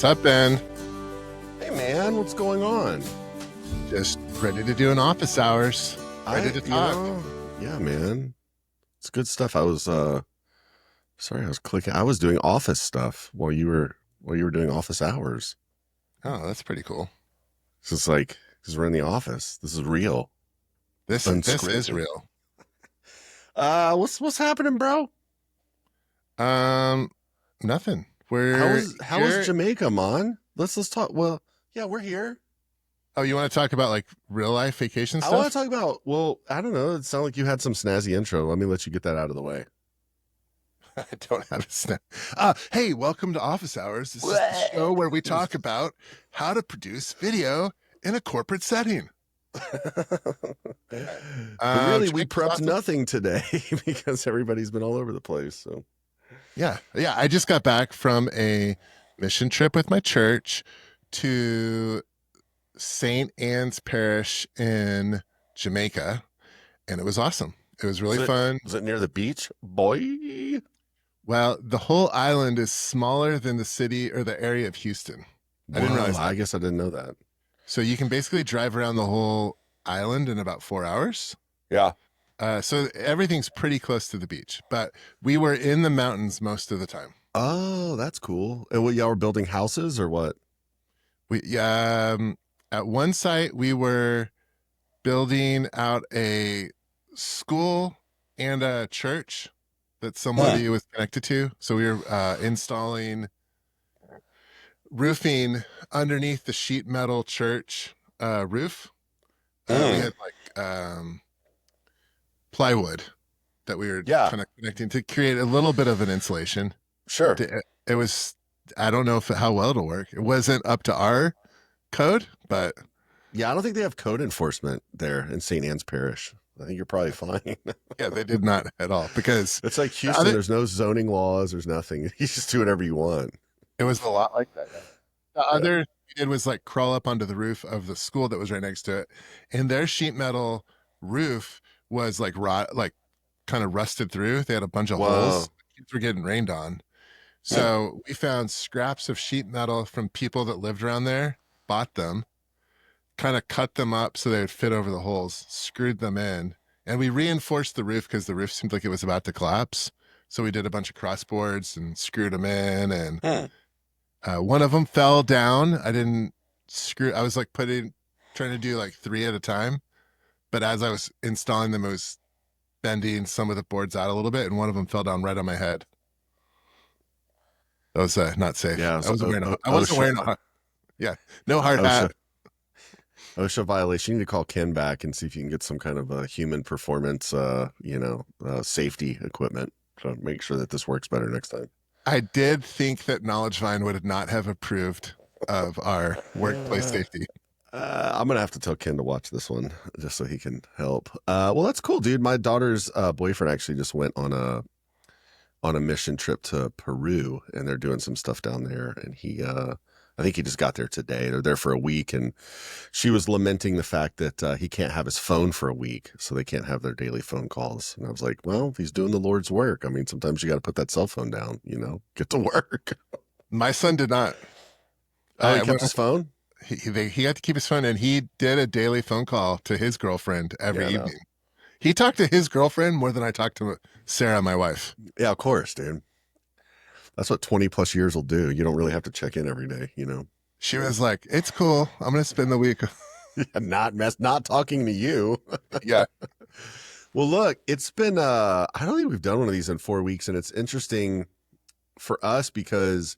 What's up, Ben? Hey, man, what's going on? Just ready to do an office hours. Ready to talk. Yeah, man. It's good stuff. I was clicking. I was doing office stuff while you were doing office hours. Oh, that's pretty cool. So it's like, because we're in the office. This is real. This is real. What's happening, bro? Nothing. How was Jamaica, man? Let's talk. Well, yeah, we're here. Oh, you want to talk about like real life vacation stuff? I want to talk about, well, I don't know. It sounded like you had some snazzy intro. Let me let you get that out of the way. I don't have a snap. Hey, welcome to Office Hours. This is the show where we talk about how to produce video in a corporate setting. But really, we prepped nothing today because everybody's been all over the place. So, yeah. I just got back from a mission trip with my church to St. Anne's Parish in Jamaica, and it was awesome. It was really fun. Was it near the beach, boy? Well, the whole island is smaller than the city or the area of Houston. I didn't realize that. I guess I didn't know that. So you can basically drive around the whole island in about 4 hours. Yeah. So everything's pretty close to the beach, but we were in the mountains most of the time. Oh, that's cool. And what, y'all were building houses or what? At one site, we were building out a school and a church that somebody was connected to. So we were installing roofing underneath the sheet metal church roof. We had like plywood that we were kind of connecting to create a little bit of an insulation. Sure. It was, I don't know how well it'll work. It wasn't up to our code, but yeah, I don't think they have code enforcement there in St. Anne's Parish. I think you're probably fine. Yeah, they did not at all, because it's like Houston. There's no zoning laws. There's nothing. You just do whatever you want. It was a lot like that. The other we did was like crawl up onto the roof of the school that was right next to it, and their sheet metal roof was like kind of rusted through. They had a bunch of holes. Kids were getting rained on. So we found scraps of sheet metal from people that lived around there, bought them, kind of cut them up so they would fit over the holes, screwed them in, and we reinforced the roof because the roof seemed like it was about to collapse. So we did a bunch of crossboards and screwed them in, and one of them fell down. I was like trying to do like 3 at a time, but as I was installing them, I was bending some of the boards out a little bit, and one of them fell down right on my head. That was not safe. Yeah, I wasn't wearing a no hard hat. OSHA violation. You need to call Ken back and see if you can get some kind of human performance, safety equipment to make sure that this works better next time. I did think that Knowledge Vine would not have approved of our workplace safety. I'm going to have to tell Ken to watch this one just so he can help. Well, that's cool, dude. My daughter's boyfriend actually just went on a mission trip to Peru, and they're doing some stuff down there. And I think he just got there today. They're there for a week, and she was lamenting the fact that he can't have his phone for a week, so they can't have their daily phone calls. And I was like, well, if he's doing the Lord's work, I mean, sometimes you got to put that cell phone down, get to work. My son did not. Oh, he kept his phone? He had to keep his phone, and he did a daily phone call to his girlfriend every evening. He talked to his girlfriend more than I talked to Sarah, my wife. Yeah, of course, dude. That's what 20 plus years will do. You don't really have to check in every day, She was like, it's cool. I'm going to spend the week. not talking to you. Yeah. Well, look, it's been, I don't think we've done one of these in 4 weeks, and it's interesting for us because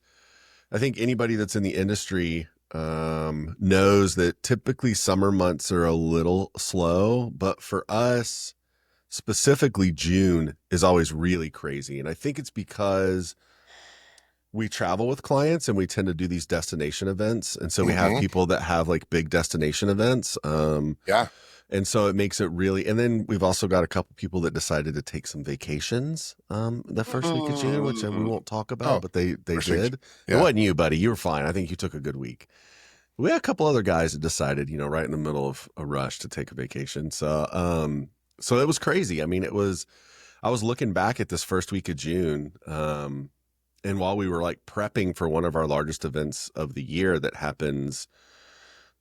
I think anybody that's in the industry knows that typically summer months are a little slow, but for us, specifically June is always really crazy. And I think it's because we travel with clients and we tend to do these destination events. And so we have people that have like big destination events. And so it makes it really, and then we've also got a couple people that decided to take some vacations the first week of June, which we won't talk about, but they did. Yeah. It wasn't you, buddy. You were fine. I think you took a good week. We had a couple other guys that decided, right in the middle of a rush to take a vacation. So it was crazy. I mean, I was looking back at this first week of June, And while we were like prepping for one of our largest events of the year that happens,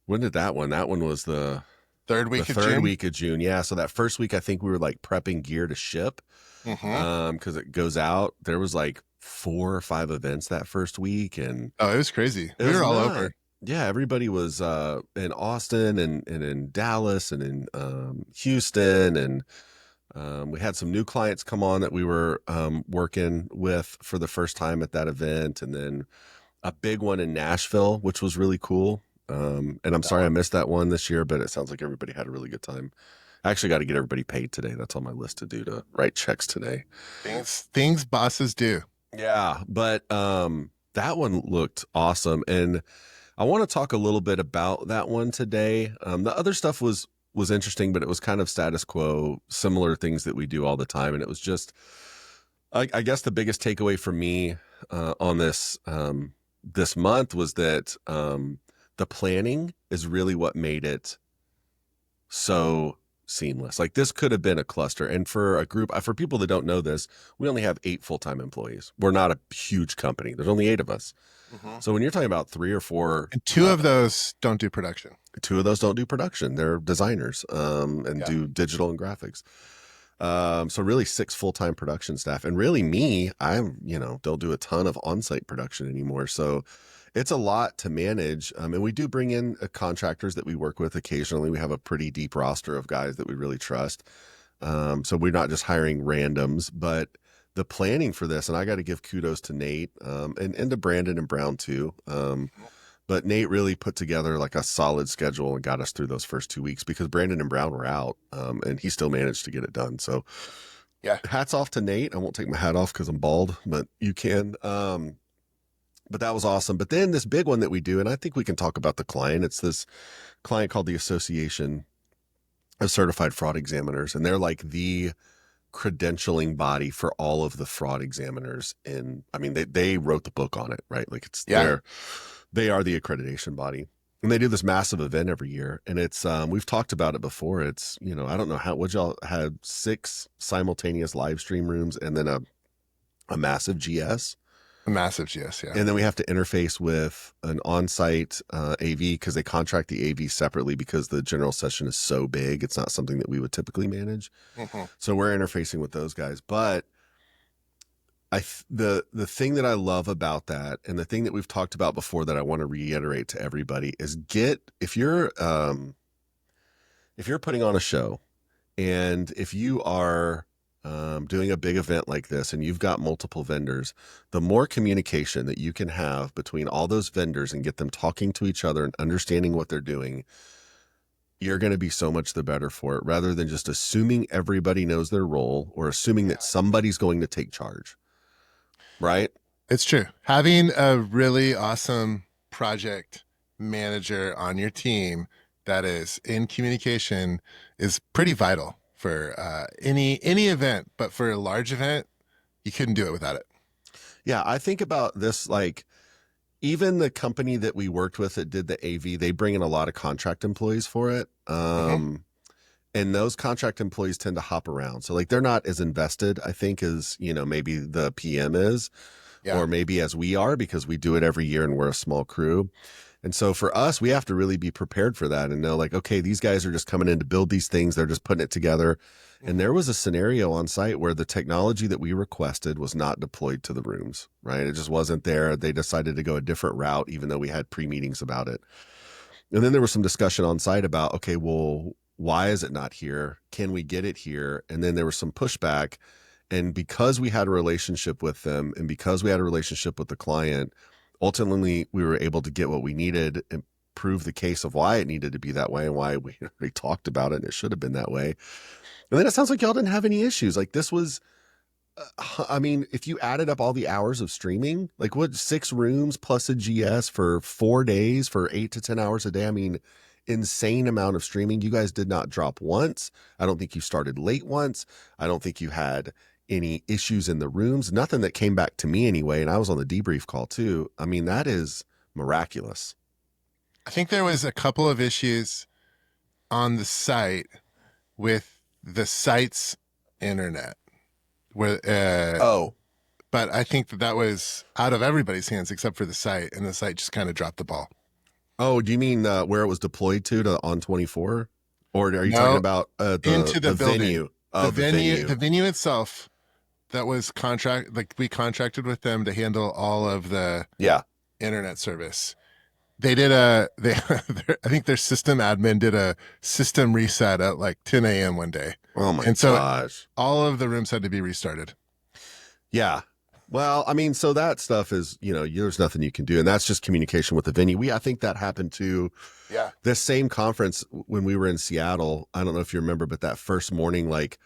when did that one? That one was Third the week of third June. week of June. Yeah. So that first week, I think we were like prepping gear to ship Mm-hmm. because it goes out. There was like 4 or 5 events that first week, and Oh, it was crazy. it We was were all not. over. Yeah, everybody was in Austin and in Dallas and in Houston, and we had some new clients come on that we were working with for the first time at that event, and then a big one in Nashville, which was really cool. And I'm That sorry I one. missed that one this year, but it sounds like everybody had a really good time. I actually got to get everybody paid today. That's on my list to do, to write checks today. Things bosses do. Yeah, but that one looked awesome, and I want to talk a little bit about that one today. The other stuff was interesting, but it was kind of status quo, similar things that we do all the time, and it was just, I guess, the biggest takeaway for me on this month was that the planning is really what made it so seamless. Like this could have been a cluster. And for a group, for people that don't know this, we only have 8 full-time employees. We're not a huge company. There's only 8 of us. Mm-hmm. So when you're talking about 3 or 4, And two of those don't do production. 2 of those don't do production. They're designers and Yeah. do digital and graphics. So really 6 full-time production staff, and really me, don't do a ton of on-site production anymore. So it's a lot to manage. And we do bring in contractors that we work with occasionally. We have a pretty deep roster of guys that we really trust. So we're not just hiring randoms, but the planning for this, and I got to give kudos to Nate and to Brandon and Brown too. But Nate really put together like a solid schedule and got us through those first 2 weeks because Brandon and Brown were out, and he still managed to get it done. So Yeah. hats off to Nate. I won't take my hat off because I'm bald, but you can. But that was awesome. But then this big one that we do, and I think we can talk about the client. It's this client called the Association of Certified Fraud Examiners, and they're like the credentialing body for all of the fraud examiners. They wrote the book on it, right? Like Yeah. they are the accreditation body, and they do this massive event every year. And it's we've talked about it before. It's I don't know would y'all have 6 simultaneous live stream rooms and then a massive GS. A massive GS. Yeah. And then we have to interface with an on-site AV because they contract the AV separately because the general session is so big. It's not something that we would typically manage. Mm-hmm. So we're interfacing with those guys. But the thing that I love about that, and the thing that we've talked about before that I want to reiterate to everybody, is if you're putting on a show, and if you are doing a big event like this and you've got multiple vendors, the more communication that you can have between all those vendors and get them talking to each other and understanding what they're doing, you're going to be so much the better for it, rather than just assuming everybody knows their role or assuming that somebody's going to take charge. Right? It's true. Having a really awesome project manager on your team that is in communication is pretty vital for any event. But for a large event, you couldn't do it without it. Yeah, I think about this, like even the company that we worked with that did the AV, they bring in a lot of contract employees for it. Mm-hmm. And those contract employees tend to hop around. So like they're not as invested, I think, as, maybe the PM is, Yeah. or maybe as we are, because we do it every year and we're a small crew. And so for us, we have to really be prepared for that and know, like, okay, these guys are just coming in to build these things. They're just putting it together. And there was a scenario on site where the technology that we requested was not deployed to the rooms, right? It just wasn't there. They decided to go a different route, even though we had pre-meetings about it. And then there was some discussion on site about, okay, well, why is it not here? Can we get it here? And then there was some pushback. And because we had a relationship with them and because we had a relationship with the client, ultimately we were able to get what we needed and prove the case of why it needed to be that way and why we already talked about it and it should have been that way. And then it sounds like y'all didn't have any issues. Like this was, if you added up all the hours of streaming, like 6 rooms plus a GS for 4 days for 8 to 10 hours a day. Insane amount of streaming. You guys did not drop once. I don't think you started late once. I don't think you had any issues in the rooms. Nothing that came back to me anyway. And I was on the debrief call too. That is miraculous. I think there was a couple of issues on the site with the site's internet where But I think that was out of everybody's hands except for the site, and the site just kind of dropped the ball. Oh, do you mean where it was deployed to on 24? Or are you talking No, about into the the building. venue? Oh, the venue. The venue itself, that was like we contracted with them to handle all of the Yeah. internet service. They did a they I think their system admin did a system reset at like 10 a.m. one day. Oh my And so gosh. all of the rooms had to be restarted. Yeah. Well, I mean, so that stuff is, there's nothing you can do. And that's just communication with the venue. I think that happened to Yeah. this same conference when we were in Seattle. I don't know if you remember, but that first morning, like,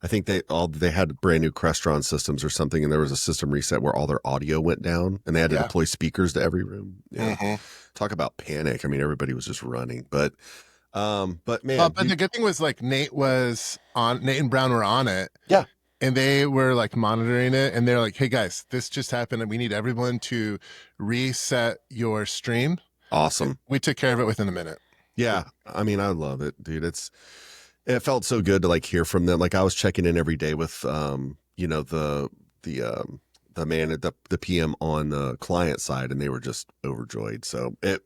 I think they had brand new Crestron systems or something. And there was a system reset where all their audio went down and they had to Yeah. deploy speakers to every room. Yeah. Mm-hmm. Talk about panic. I mean, everybody was just running, but But man, the good thing was like Nate and Brown were on it. yeah, And they were like monitoring it, and they're like, "Hey guys, this just happened, and we need everyone to reset your stream." awesome. We took care of it within a minute. Yeah. I mean, I love it, dude. It felt so good to like hear from them. Like I was checking in every day with, the man at the PM on the client side, and they were just overjoyed. So it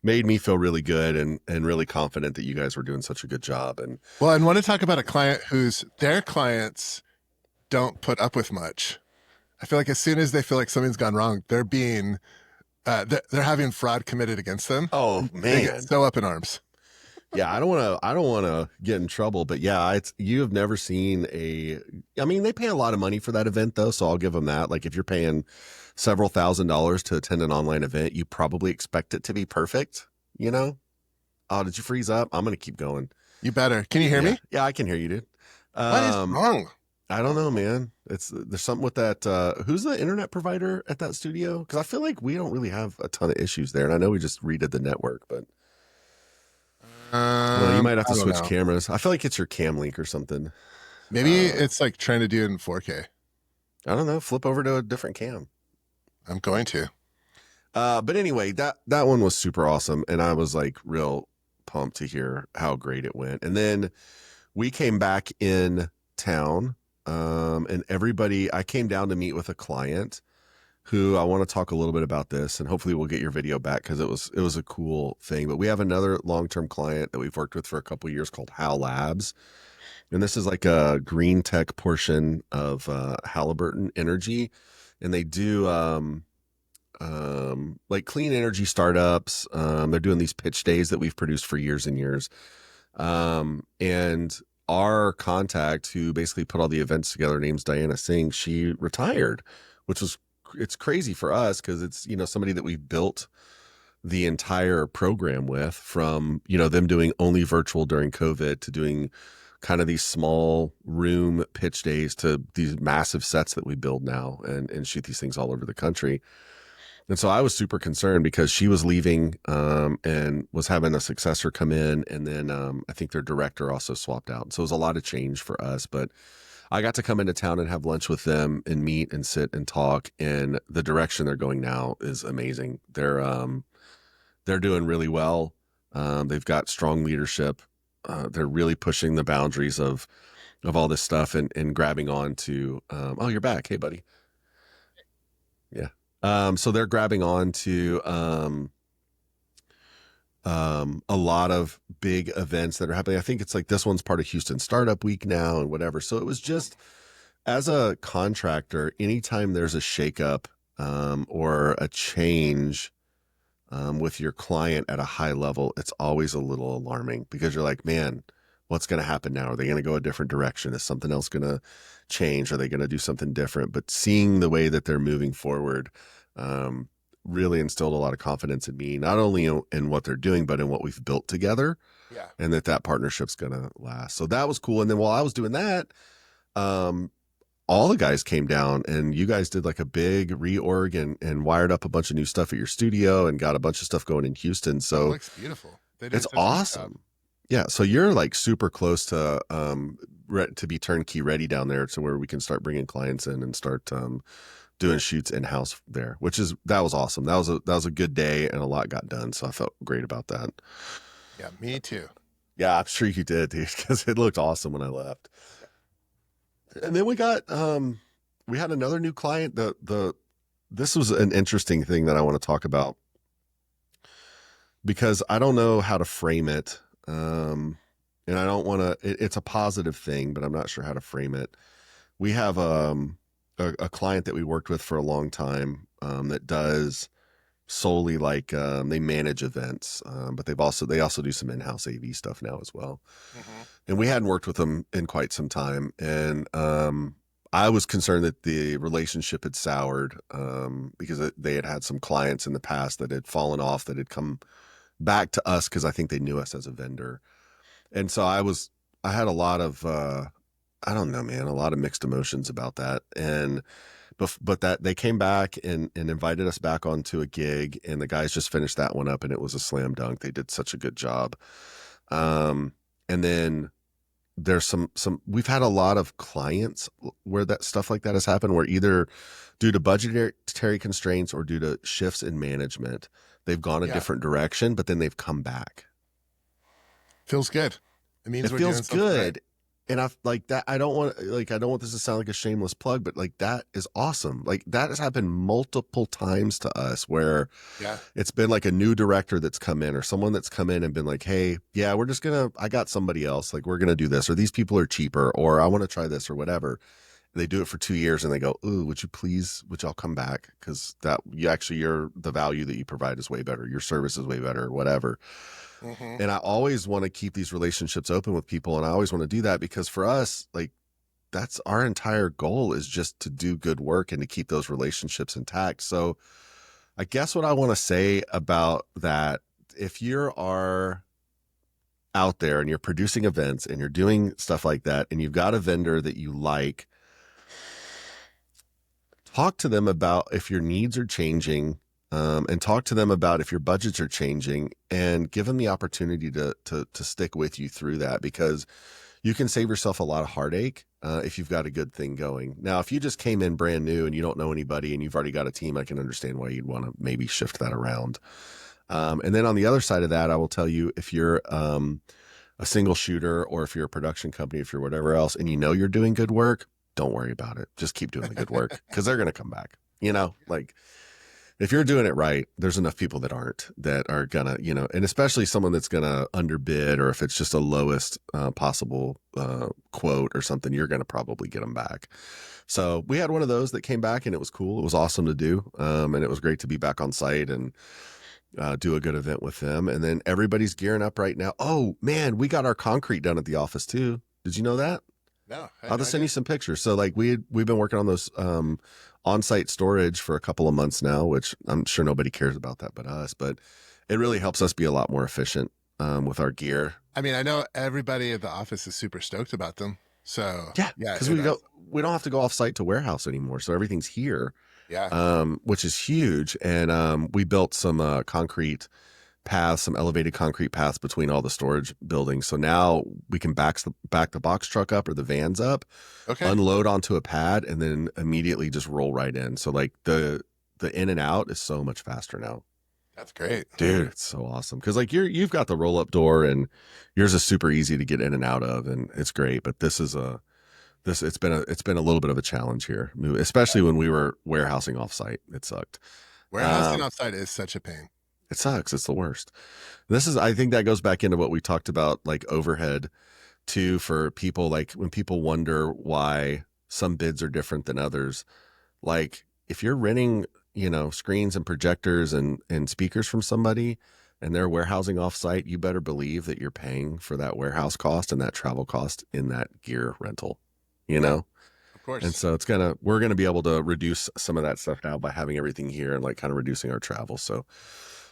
made me feel really good and really confident that you guys were doing such a good job. And Well, I want to talk about a client their clients don't put up with much. I feel like as soon as they feel like something's gone wrong, they're having fraud committed against them. oh They get man, so up in arms. yeah, I don't want to get in trouble, but yeah, you have never seen I mean, they pay a lot of money for that event though. So I'll give them that. Like if you're paying several $1,000s to attend an online event, you probably expect it to be perfect, Oh, did you freeze up? I'm going to keep going. You better. Can you hear Yeah. me? Yeah, I can hear you, dude. What is wrong? I don't know, man. There's something with that. Who's the internet provider at that studio? Because I feel like we don't really have a ton of issues there, and I know we just redid the network, but I don't know, you might have I to don't switch know. cameras. I feel like it's your cam link or something. Maybe it's like trying to do it in 4K. I don't know. Flip over to a different cam. I'm going to. But anyway, that one was super awesome, and I was like real pumped to hear how great it went. And then we came back in town, and I came down to meet with a client who I want to talk a little bit about this, and hopefully we'll get your video back because it was a cool thing. But we have another long-term client that we've worked with for a couple of years called Hal Labs. And this is like a green tech portion of Halliburton Energy. And they do like clean energy startups. They're doing these pitch days that we've produced for years and years. And our contact who basically put all the events together, name's Diana Singh, she retired, it's crazy for us because it's, somebody that we built the entire program with, from, them doing only virtual during COVID to doing kind of these small room pitch days to these massive sets that we build now and shoot these things all over the country. And so I was super concerned because she was leaving and was having a successor come in. And then I think their director also swapped out. So it was a lot of change for us. But I got to come into town and have lunch with them and meet and sit and talk. And the direction they're going now is amazing. They're doing really well. They've got strong leadership. They're really pushing the boundaries of all this stuff and grabbing on to, oh, you're back. Hey, buddy. Yeah. So they're grabbing on to a lot of big events that are happening. I think it's like this one's part of Houston Startup Week now and whatever. So it was just, as a contractor, anytime there's a shakeup or a change with your client at a high level, it's always a little alarming because you're like, man, what's going to happen now? Are they going to go a different direction? Is something else going to change? Are they going to do something different? But seeing the way that they're moving forward really instilled a lot of confidence in me, not only in what they're doing, but in what we've built together. Yeah. And that partnership's going to last. So that was cool. And then while I was doing that, all the guys came down and you guys did like a big reorg and wired up a bunch of new stuff at your studio and got a bunch of stuff going in Houston. So it looks beautiful. it's awesome. Yeah. So you're like super close to be turnkey ready down there to where we can start bringing clients in and start doing shoots in-house there, that was awesome. That was a good day and a lot got done. So I felt great about that. Yeah, me too. Yeah, I'm sure you did, dude, because it looked awesome when I left. And then we got we had another new client. This was an interesting thing that I want to talk about because I don't know how to frame it. And I don't want to, it's a positive thing, but I'm not sure how to frame it. We have a client that we worked with for a long time that does solely like they manage events, but they also do some in-house AV stuff now as well. Mm-hmm. And we hadn't worked with them in quite some time, and I was concerned that the relationship had soured because they had had some clients in the past that had fallen off, that had come back to us because I think they knew us as a vendor. And so I had a lot of I don't know, man, a lot of mixed emotions about that. And but that they came back and invited us back onto a gig, and the guys just finished that one up, and it was a slam dunk. They did such a good job. And then there's some we've had a lot of clients where that stuff like that has happened, where either due to budgetary constraints or due to shifts in management, they've gone a different direction, but then they've come back. Feels good. It means It we're feels doing something good. right. And I like that. I don't want this to sound like a shameless plug, but like that is awesome. Like that has happened multiple times to us where Yeah. it's been like a new director that's come in or someone that's come in and been like, hey, yeah, I got somebody else. Like we're going to do this, or these people are cheaper, or I want to try this or whatever. They do it for 2 years and they go, ooh, would y'all come back? Cause the value that you provide is way better. Your service is way better, whatever. Mm-hmm. And I always want to keep these relationships open with people. And I always want to do that because for us, like that's our entire goal, is just to do good work and to keep those relationships intact. So I guess what I want to say about that, if you are out there and you're producing events and you're doing stuff like that, and you've got a vendor that you like, talk to them about if your needs are changing, and talk to them about if your budgets are changing, and give them the opportunity to stick with you through that, because you can save yourself a lot of heartache if you've got a good thing going. Now, if you just came in brand new and you don't know anybody and you've already got a team, I can understand why you'd want to maybe shift that around. And then on the other side of that, I will tell you, if you're a single shooter, or if you're a production company, if you're whatever else, and you know you're doing good work, don't worry about it. Just keep doing the good work because they're going to come back. Like if you're doing it right, there's enough people that aren't, that are gonna, and especially someone that's gonna underbid, or if it's just a lowest possible quote or something, you're gonna probably get them back. So we had one of those that came back, and it was cool. It was awesome to do, and it was great to be back on site and do a good event with them. And then everybody's gearing up right now. Oh man, we got our concrete done at the office too. Did you know that? No, I'll just send you some pictures. So like we've been working on those on-site storage for a couple of months now, which I'm sure nobody cares about that but us, but it really helps us be a lot more efficient with our gear. I mean, I know everybody at the office is super stoked about them. So Yeah, yeah, because we don't have to go off-site to warehouse anymore. So everything's here, yeah. which is huge. And we built some concrete paths, some elevated concrete paths between all the storage buildings. So now we can back the box truck up or the vans up, Okay. unload onto a pad, and then immediately just roll right in. So like the in and out is so much faster now. That's great, Dude. It's so awesome. Cause like you've got the roll up door, and yours is super easy to get in and out of, and it's great. But it's been a little bit of a challenge here, especially when we were warehousing offsite. It sucked. Warehousing offsite is such a pain. It sucks. It's the worst. I think that goes back into what we talked about, like overhead too, for people, like when people wonder why some bids are different than others. Like if you're renting, screens and projectors and speakers from somebody and they're warehousing offsite, you better believe that you're paying for that warehouse cost and that travel cost in that gear rental, Of course. And so we're going to be able to reduce some of that stuff now by having everything here and like kind of reducing our travel. So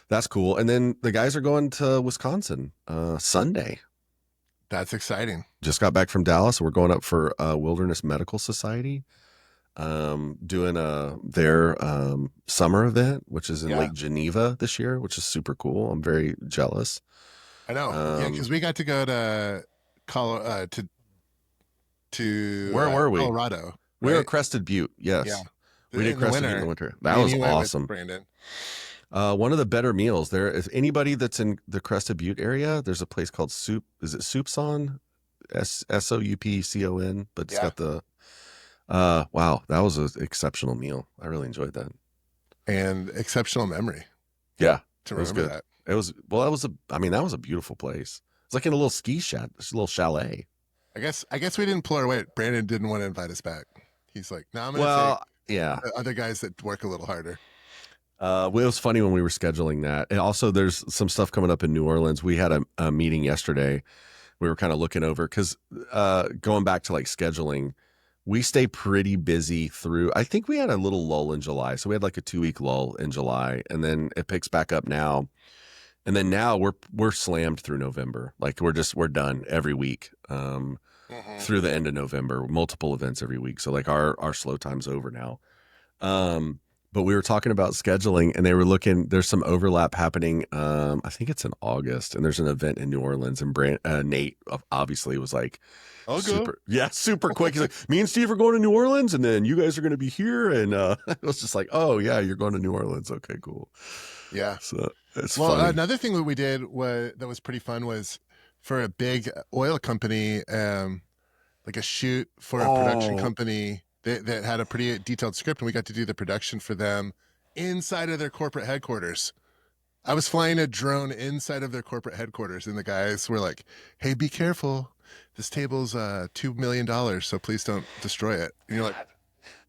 that's cool. And then the guys are going to Wisconsin Sunday. That's exciting. Just got back from Dallas. We're going up for Wilderness Medical Society, doing their summer event, which is in Lake Geneva this year, which is super cool. I'm very jealous. I know. Yeah, because we got to go to where were we? Colorado. Right? We were at Crested Butte. Yes. Yeah. We did Crested Butte in the winter. That was awesome. Brandon. One of the better meals there is anybody that's in the Crested Butte area. There's a place called Soup. Is it Soupcon? Soupcon, but it's got Wow, that was an exceptional meal. I really enjoyed that. and exceptional memory Yeah, to it was remember good. that. It was well. That was a. I mean, that was a beautiful place. It's like in a little ski shack, a little chalet. I guess we didn't pull our weight. Brandon didn't want to invite us back. He's like, "No, I'm going to take Well, yeah. the other guys that work a little harder." Well, it was funny when we were scheduling that. And also, there's some stuff coming up in New Orleans. We had a meeting yesterday. We were kind of looking over because going back to like scheduling, we stay pretty busy through. I think we had a little lull in July, so we had like a 2 week lull in July, and then it picks back up now. And then now we're slammed through November. Like we're done every week Hmm. through the end of November. Multiple events every week. So like our slow time's over now. Um, but we were talking about scheduling, and they were looking. There's some overlap happening. I think it's in August, and there's an event in New Orleans. And Nate obviously was like, I'll go. super, yeah, super quick. He's like, me and Steve are going to New Orleans, and then you guys are going to be here. And it was just like, oh yeah, you're going to New Orleans. Okay, cool. Yeah. So it's Well, funny. another thing that we did that was pretty fun was for a big oil company, like a shoot for a production Oh, company that had a pretty detailed script, and we got to do the production for them inside of their corporate headquarters. I was flying a drone inside of their corporate headquarters, and the guys were like, "Hey, be careful. This table's $2 million, so please don't destroy it." And you're like,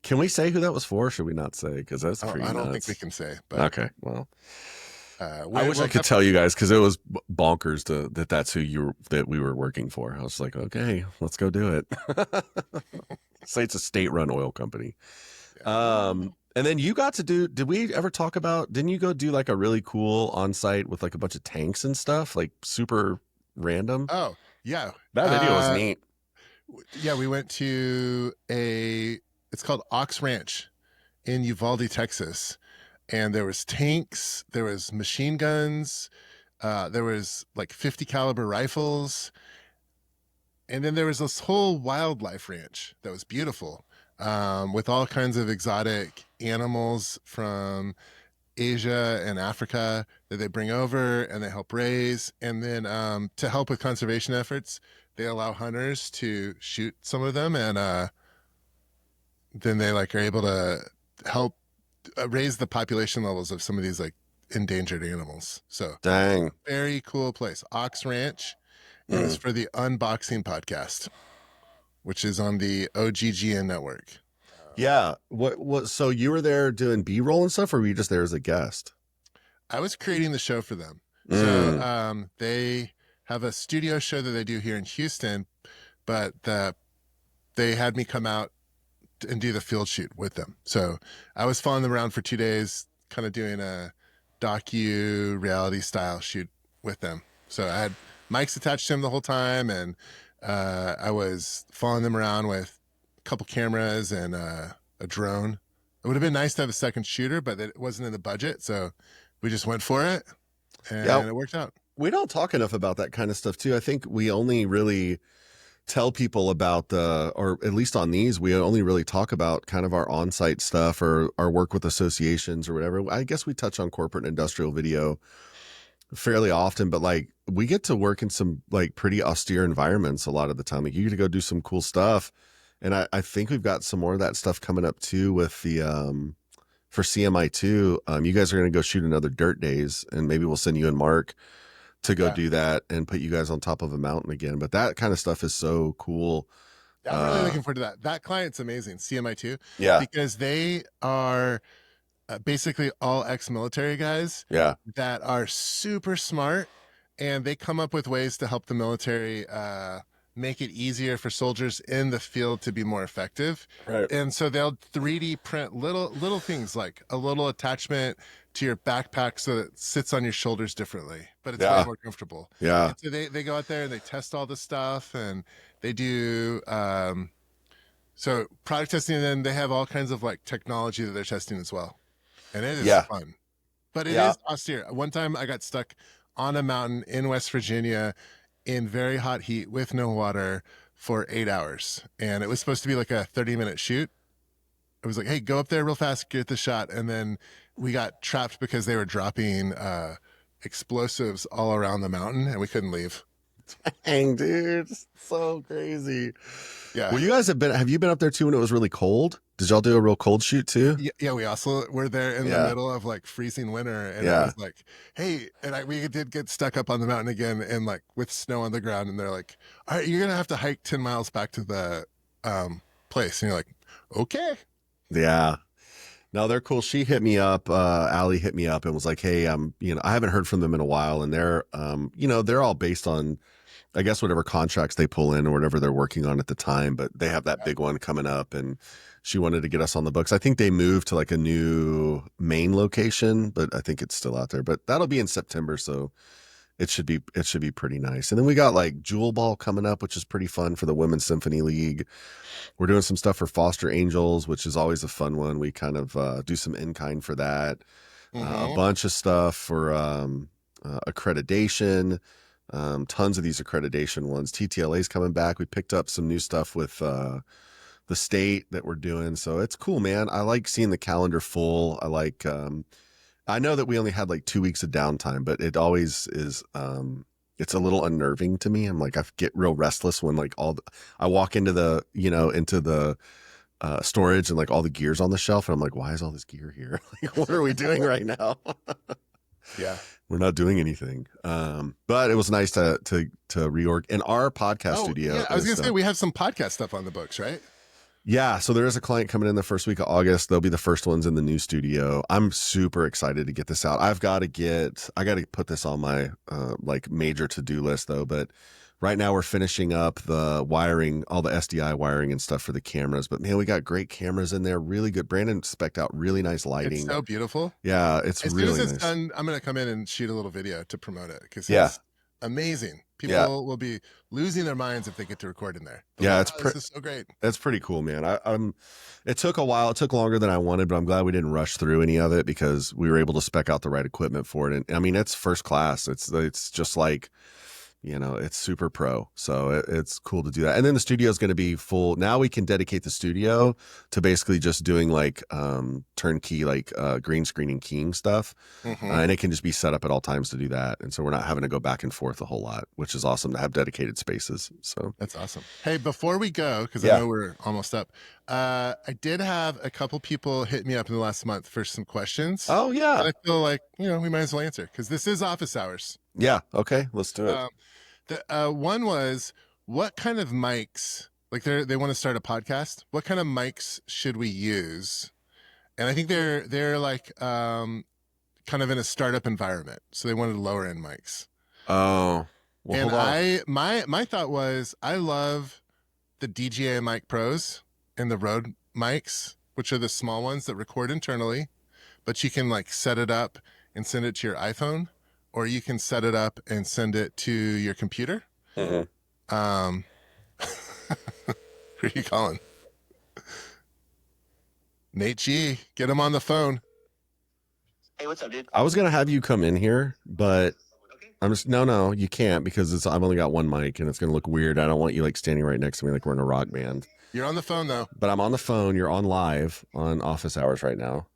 can we say who that was for? Or should we not say? Because that's "Oh, pretty I don't think we nuts. can say," but Okay, well, I we, wish I we'll could def- tell you guys because it was bonkers that's who that we were working for. I was like, okay, let's go do it. Say it's a state-run oil company. yeah. And then you got to do. Did we ever talk about? Didn't you go do like a really cool on-site with like a bunch of tanks and stuff, like super random? Oh, yeah. That video was neat. Yeah, we went to it's called Ox Ranch in Uvalde, Texas. And there was tanks, there was machine guns, there was like 50 caliber rifles, and then there was this whole wildlife ranch that was beautiful, with all kinds of exotic animals from Asia and Africa that they bring over and they help raise. And then to help with conservation efforts, they allow hunters to shoot some of them, and then they like are able to help raise the population levels of some of these like endangered animals. So Dang. very cool place, Ox Ranch. It was Mm. for the Unboxing Podcast, which is on the OGGN network. Yeah. What? So you were there doing B-roll and stuff, or were you just there as a guest? I was creating the show for them. So Mm. they have a studio show that they do here in Houston, but they had me come out and do the field shoot with them. So I was following them around for 2 days, kind of doing a docu reality style shoot with them. So I had mics attached to them the whole time, and I was following them around with a couple cameras and a drone. It would have been nice to have a second shooter, but it wasn't in the budget, so we just went for it, Yeah. and it worked out. We don't talk enough about that kind of stuff too. I think we only really tell people about or at least on these, we only really talk about kind of our on-site stuff or our work with associations or whatever. I guess we touch on corporate and industrial video fairly often, but like we get to work in some like pretty austere environments a lot of the time. Like you get to go do some cool stuff. And I think we've got some more of that stuff coming up too with the, for CMI2. You guys are going to go shoot another Dirt Days, and maybe we'll send you and Mark to go Yeah. do that and put you guys on top of a mountain again. But that kind of stuff is so cool. I'm really looking forward to that. That client's amazing, CMI2, Yeah, because they are basically all ex-military guys yeah, that are super smart, and they come up with ways to help the military make it easier for soldiers in the field to be more effective. right. And so they'll 3D print little things like a little attachment to your backpack so that it sits on your shoulders differently, but it's way Yeah, more comfortable. yeah, And so they go out there and they test all this stuff, and they do so product testing, and then they have all kinds of like technology that they're testing as well. And it is yeah, fun, but it yeah. is austere. One time I got stuck on a mountain in West Virginia in very hot heat with no water for 8 hours. And it was supposed to be like a 30-minute shoot. It was like, hey, go up there real fast, get the shot. And then we got trapped because they were dropping explosives all around the mountain, and we couldn't leave. Dang, dude, so crazy. Yeah. Well, have you been up there too when it was really cold? Did y'all do a real cold shoot too? Yeah, we also were there in the Yeah. middle of like freezing winter, and it Yeah. was like, hey, and we did get stuck up on the mountain again, and like with snow on the ground, and they're like, all right, you're gonna have to hike 10 miles back to the place, and you're like, okay. Yeah. No, they're cool. She hit me up. Allie hit me up and was like, "Hey, I haven't heard from them in a while, and they're all based on, I guess, whatever contracts they pull in or whatever they're working on at the time. But they have that big one coming up, and she wanted to get us on the books. I think they moved to like a new main location, but I think it's still out there. But that'll be in September, so it should be pretty nice. And then we got like Jewel Ball coming up, which is pretty fun for the Women's Symphony League. We're doing some stuff for Foster Angels, which is always a fun one. We kind of do some in kind for that. A bunch of stuff for accreditation. Tons of these accreditation ones. TTLA's coming back. We picked up some new stuff with the state that we're doing. So it's cool, man. I like seeing the calendar full. I know that we only had like 2 weeks of downtime, but it always is, it's a little unnerving to me. I'm like, I get real restless when like I walk into the storage and like all the gear's on the shelf. And I'm like, why is all this gear here? Like, what are we doing right now? Yeah. We're not doing anything. But it was nice to reorg in our podcast studio. Yeah, I was gonna say we have some podcast stuff on the books, right? Yeah, so there is a client coming in the first week of August. They'll be the first ones in the new studio. I'm super excited to get this out. I got to put this on my like major to-do list though, but right now we're finishing up the wiring, all the SDI wiring and stuff for the cameras. But man, we got great cameras in there, really good. Brandon spec'd out really nice lighting. It's so beautiful. Yeah, it's as really soon as it's nice. done, I'm gonna come in and shoot a little video to promote it because Yeah. it's amazing. People will be losing their minds if they get to record in there. This is so great. That's pretty cool, man. It took a while. It took longer than I wanted, but I'm glad we didn't rush through any of it because we were able to spec out the right equipment for it. And I mean, it's first class. It's just like, it's super pro. So it's cool to do that. And then the studio is going to be full. Now we can dedicate the studio to basically just doing like turnkey, like green screen and keying stuff. And it can just be set up at all times to do that. And so we're not having to go back and forth a whole lot, which is awesome to have dedicated spaces. So that's awesome. Hey, before we go, because I know we're almost up, I did have a couple people hit me up in the last month for some questions. Oh, yeah. And I feel like, we might as well answer because this is office hours. Yeah. Okay. Let's do it. One was, what kind of mics, like they want to start a podcast, what kind of mics should we use? And I think they're like kind of in a startup environment, so they wanted lower end mics. Oh, well, and my thought was, I love the DJI Mic Pros and the Rode mics, which are the small ones that record internally, but you can like set it up and send it to your iPhone, or you can set it up and send it to your computer. Who are you calling? Nate G, get him on the phone. Hey, what's up, dude? I was going to have you come in here, but I'm just, no, you can't because I've only got one mic and it's going to look weird. I don't want you like standing right next to me like we're in a rock band. You're on the phone though. But I'm on the phone. You're on live on office hours right now.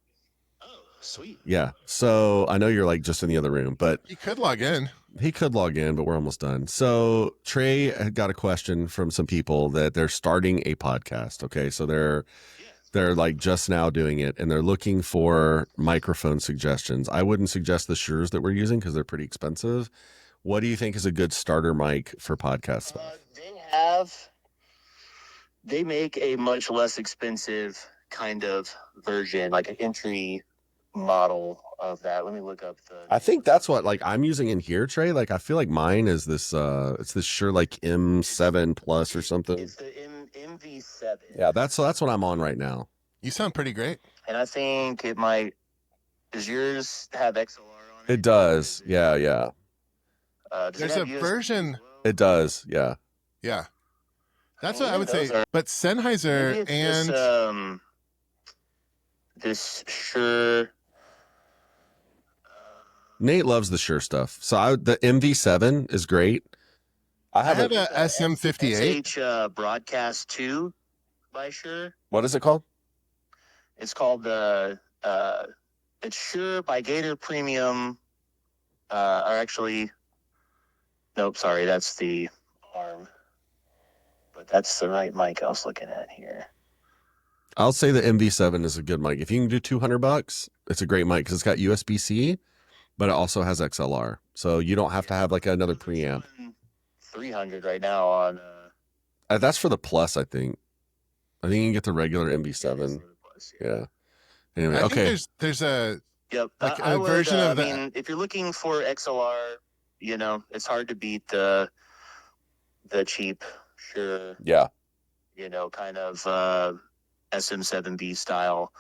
Oh, sweet. Yeah. So I know you're like just in the other room, but he could log in. But we're almost done. So Trae had got a question from some people that they're starting a podcast. Okay. So they're like just now doing it and they're looking for microphone suggestions. I wouldn't suggest the Shure that we're using because they're pretty expensive. What do you think is a good starter mic for podcast stuff? They make a much less expensive kind of version, like an entry model of that. Let me look up I think that's what like I'm using in here, Trae. Like I feel like mine is this it's this Shure like M7 Plus or something. It's the MV7. Yeah, that's what I'm on right now. You sound pretty great. And I think it might. Does yours have XLR on it? It does. Yeah. There's a version. It does. Yeah. Yeah. That's what I would say. But Sennheiser and this Shure. Nate loves the Shure stuff. So the MV7 is great. I have a SM58. SH Broadcast 2 by Shure. What is it called? It's called it's Shure by Gator Premium. Or actually, Nope, sorry, that's the arm. But that's the right mic I was looking at here. I'll say the MV7 is a good mic. If you can do $200, it's a great mic because it's got USB-C, but it also has XLR. So you don't have to have like another preamp. 300 right now on. That's for the Plus, I think. I think you can get the regular MV7. Yeah. Anyway, I think okay. there's a Yep. like I a would, version of I that. mean, if you're looking for XLR, you know, it's hard to beat the cheap, sure, Yeah. you know, kind of SM7B style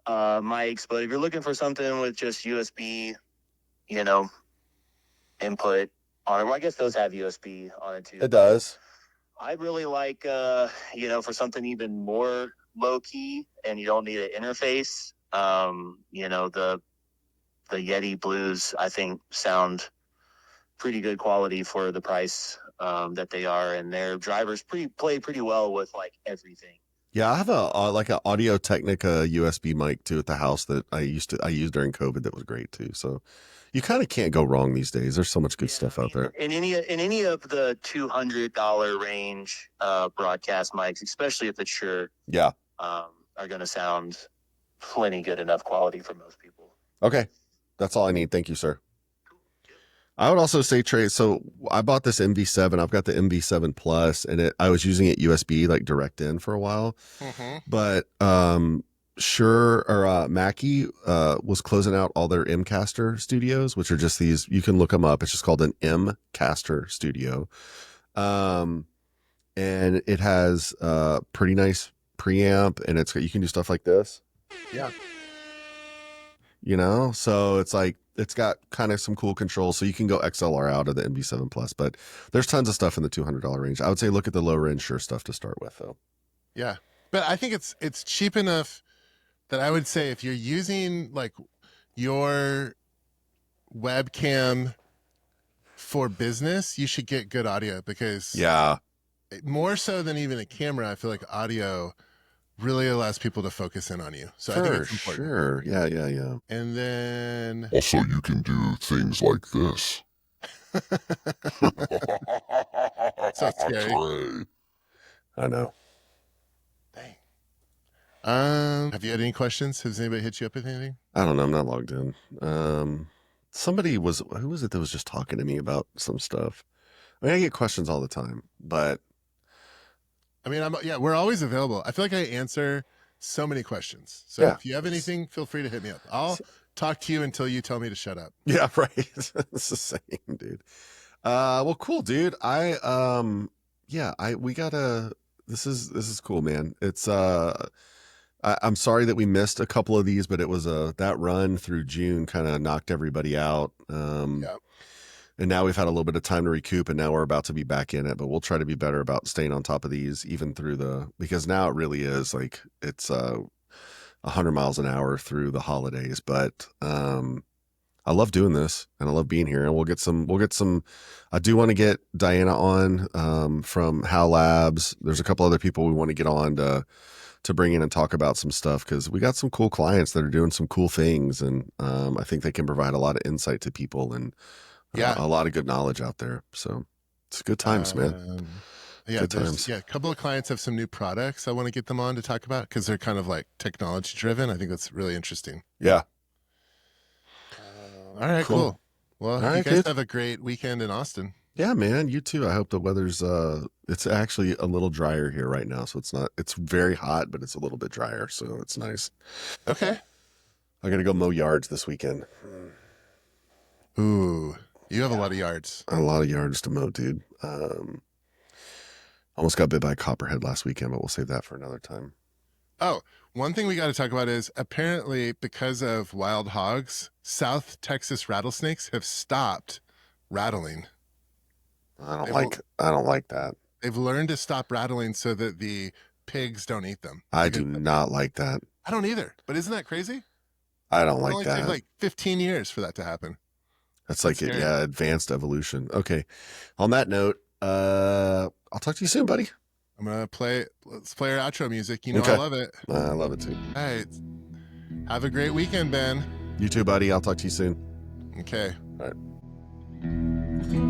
mics. But if you're looking for something with just USB, you know, input on it, well, I guess those have USB on it too. It does. I really like, you know, for something even more low key and you don't need an interface, you know, the Yeti Blues, I think, sound pretty good quality for the price that they are, and their drivers play pretty well with like everything. Yeah, I have a like an Audio Technica USB mic too at the house that I used during COVID that was great too. So you kind of can't go wrong these days. There's so much good stuff out there. In any of the $200 range broadcast mics, especially if it's Shure, Yeah, are going to sound plenty good enough quality for most people. okay, that's all I need. Thank you, sir. I would also say, Trae, so I bought this MV7. I've got the MV7 Plus, and I was using it USB, like direct in for a while. Mm-hmm. But Shure or Mackie was closing out all their Mcaster studios, which are just these, you can look them up. It's just called an Mcaster studio. And it has pretty nice preamp, and you can do stuff like this. Yeah. You know, so it's like, it's got kind of some cool controls, so you can go XLR out of the MV7 Plus, but there's tons of stuff in the $200 range. I would say look at the lower end Shure stuff to start with, though. Yeah, but I think it's cheap enough that I would say if you're using like your webcam for business, you should get good audio because Yeah, more so than even a camera, I feel like audio really allows people to focus in on you. So I think for it's important. sure. Yeah. And then Also, you can do things like this. So scary. Trae. I know. Dang. Have you had any questions? Has anybody hit you up with anything? I don't know. I'm not logged in. Who was it that was just talking to me about some stuff? I mean, I get questions all the time, but I mean, we're always available. I feel like I answer so many questions. So Yeah. if you have anything, feel free to hit me up. I'll talk to you until you tell me to shut up. yeah, right. It's the same, dude. Well, cool, dude. This is cool, man. It's I'm sorry that we missed a couple of these, but it was that run through June kind of knocked everybody out. Yeah. And now we've had a little bit of time to recoup, and now we're about to be back in it, but we'll try to be better about staying on top of these even through because now it really is like it's 100 miles an hour through the holidays. But I love doing this and I love being here, and we'll get some, I do want to get Diana on from HAL Labs. There's a couple other people we want to get on to bring in and talk about some stuff, because we got some cool clients that are doing some cool things, and I think they can provide a lot of insight to people and a lot of good knowledge out there. So it's good times, man. Yeah, Good times. a couple of clients have some new products I want to get them on to talk about because they're kind of like technology driven. I think that's really interesting. Yeah. All right, cool. Well, All you right, guys dude. have a great weekend in Austin. Yeah, man. You too. I hope the weather's it's actually a little drier here right now. So it's very hot, but it's a little bit drier. So it's nice. Okay. I got to go mow yards this weekend. Ooh, you have a lot of yards. A lot of yards to mow, dude. Almost got bit by a copperhead last weekend, but we'll save that for another time. Oh, one thing we got to talk about is apparently because of wild hogs, South Texas rattlesnakes have stopped rattling. I don't like that. They've learned to stop rattling so that the pigs don't eat them. I do not like that. I don't either. But isn't that crazy? I don't It like only that. took like 15 years for that to happen. That's like scary. advanced evolution. Okay. On that note, I'll talk to you soon, buddy. I'm gonna let's play our outro music. You know Okay. I love it. I love it too. All right. Have a great weekend, Ben. You too, buddy. I'll talk to you soon. Okay. All right.